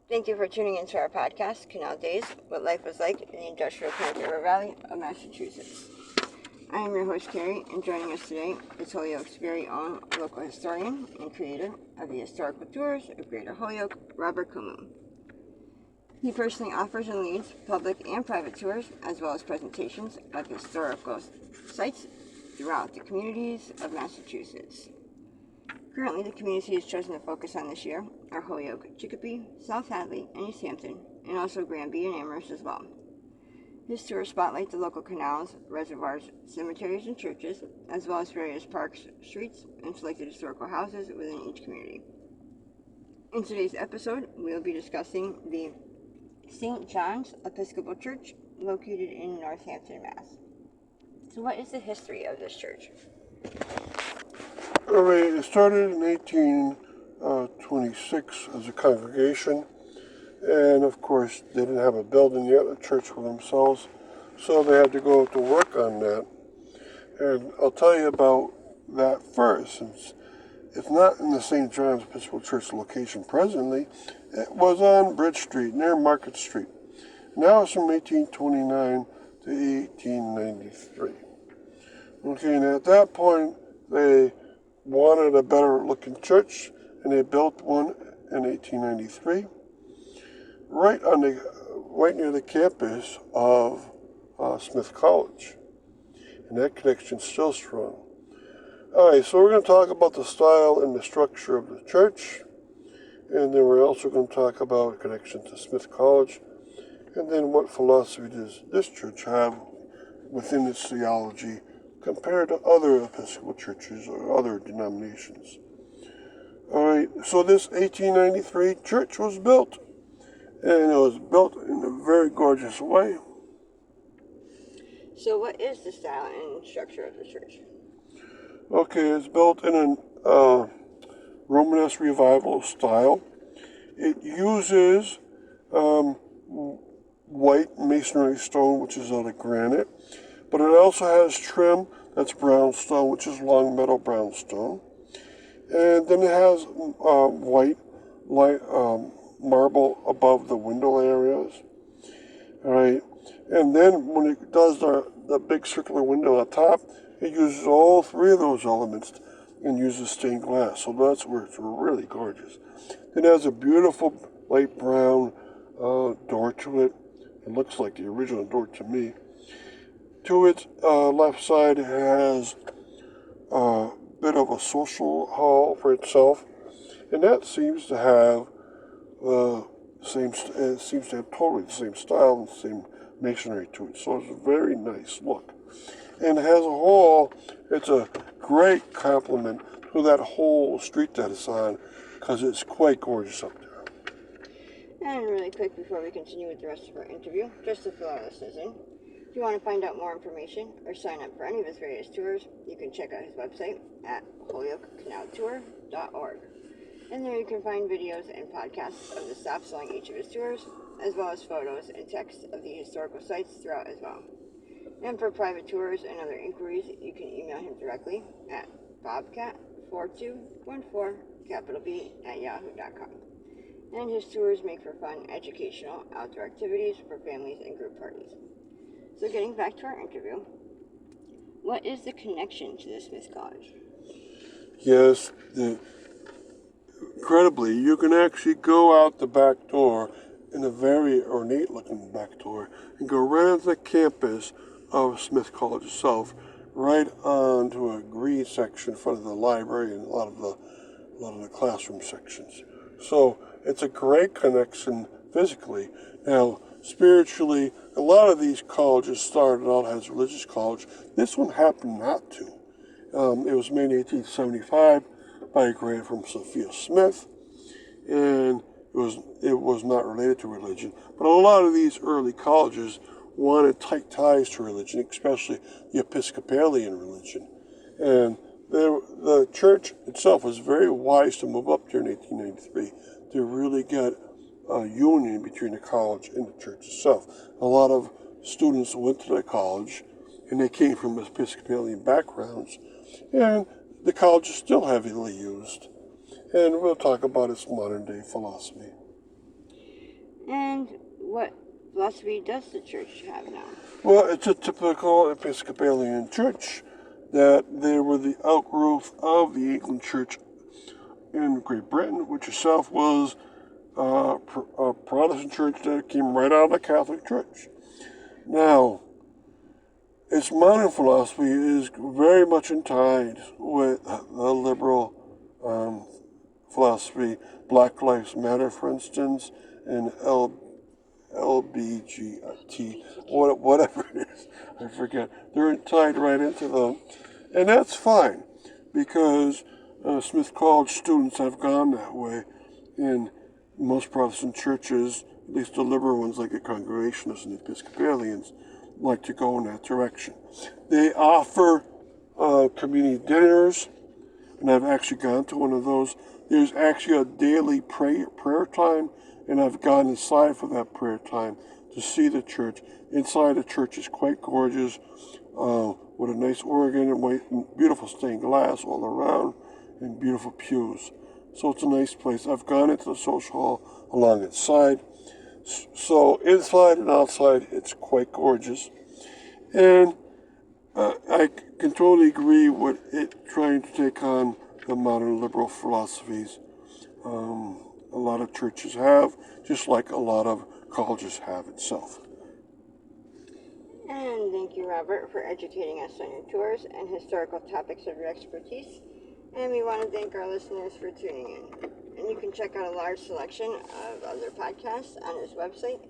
Thank you for tuning into our podcast, Canal Days, What Life Was Like in the Industrial Connecticut River Valley of Massachusetts. I am your host, Carrie, and joining us today is Holyoke's very own local historian and creator of the historical tours of Greater Holyoke, Robert Camus. He personally offers and leads public and private tours, as well as presentations of historical sites throughout the communities of Massachusetts. Currently, the communities he has chosen to focus on this year are Holyoke, Chicopee, South Hadley, and East Hampton, and also Granby and Amherst as well. His tours spotlight the local canals, reservoirs, cemeteries, and churches, as well as various parks, streets, and selected historical houses within each community. In today's episode, we will be discussing the St. John's Episcopal Church located in Northampton, Mass. So what is the history of this church? All right, it started in 1826 as a congregation, and of course they didn't have a building yet, a church for themselves, so they had to go to work on that. And I'll tell you about that first, since it's not in the St. John's Episcopal Church location presently. It was on Bridge Street, near Market Street. Now it's from 1829 to 1893. Okay, and at that point, they wanted a better looking church, and they built one in 1893, right near the campus of Smith College. And that connection's still strong. Alright, so we're going to talk about the style and the structure of the church, and then we're also going to talk about a connection to Smith College, and then what philosophy does this church have within its theology compared to other Episcopal churches or other denominations. Alright, so this 1893 church was built, and it was built in a very gorgeous way. So what is the style and structure of the church? Okay, it's built in a Romanesque revival style. It uses white masonry stone, which is out of granite, but it also has trim that's brownstone, which is long meadow brownstone. And then it has white marble above the window areas. All right. And then when it does the big circular window at the top, it uses all three of those elements and uses stained glass. So that's where it's really gorgeous. It has a beautiful light brown door to it. It looks like the original door to me. To its left side, it has a bit of a social hall for itself, and that seems to have it seems to have totally the same style and the same masonry to it. So it's a very nice look, and it has a hall. It's a great compliment to that whole street that it's on, because it's quite gorgeous up there. And really quick before we continue with the rest of our interview, just to fill our listeners in, if you want to find out more information or sign up for any of his various tours, you can check out his website at holyokecanaltour.org. And there you can find videos and podcasts of the stops along each of his tours, as well as photos and text of the historical sites throughout as well. And for private tours and other inquiries, you can email him directly at bobcat4214 @yahoo.com. And his tours make for fun, educational, outdoor activities for families and group parties. So getting back to our interview, what is the connection to the Smith College? Yes, incredibly, you can actually go out the back door in a very ornate looking back door and go right onto the campus of Smith College itself, right onto a green section in front of the library and a lot of the classroom sections. So it's a great connection physically. Now, spiritually, a lot of these colleges started out as religious college. This one happened not to. It was made in 1875 by a grant from Sophia Smith, and it was not related to religion. But a lot of these early colleges wanted tight ties to religion, especially the Episcopalian religion. And the church itself was very wise to move up there in 1893 to really get a union between the college and the church itself. A lot of students went to the college, and they came from Episcopalian backgrounds, and the college is still heavily used. And we'll talk about its modern day philosophy. And what philosophy does the church have now? Well, it's a typical Episcopalian church that they were the outgrowth of the England Church in Great Britain, which itself was a Protestant church that came right out of the Catholic Church. Now, its modern philosophy is very much in tide with the liberal philosophy, Black Lives Matter, for instance, and LBGT, whatever it is, I forget. They're tied right into them, and that's fine because Smith College students have gone that way in most Protestant churches, at least the liberal ones like the Congregationists and the Episcopalians, like to go in that direction. They offer community dinners, and I've actually gone to one of those. There's actually a daily prayer time, and I've gone inside for that prayer time to see the church. Inside the church is quite gorgeous, with a nice organ and white, beautiful stained glass all around, and beautiful pews. So it's a nice place. I've gone into the social hall along its side. So inside and outside, it's quite gorgeous. And I can totally agree with it trying to take on the modern liberal philosophies. A lot of churches have, just like a lot of colleges have itself. And thank you, Robert, for educating us on your tours and historical topics of your expertise. And we want to thank our listeners for tuning in. And you can check out a large selection of other podcasts on his website,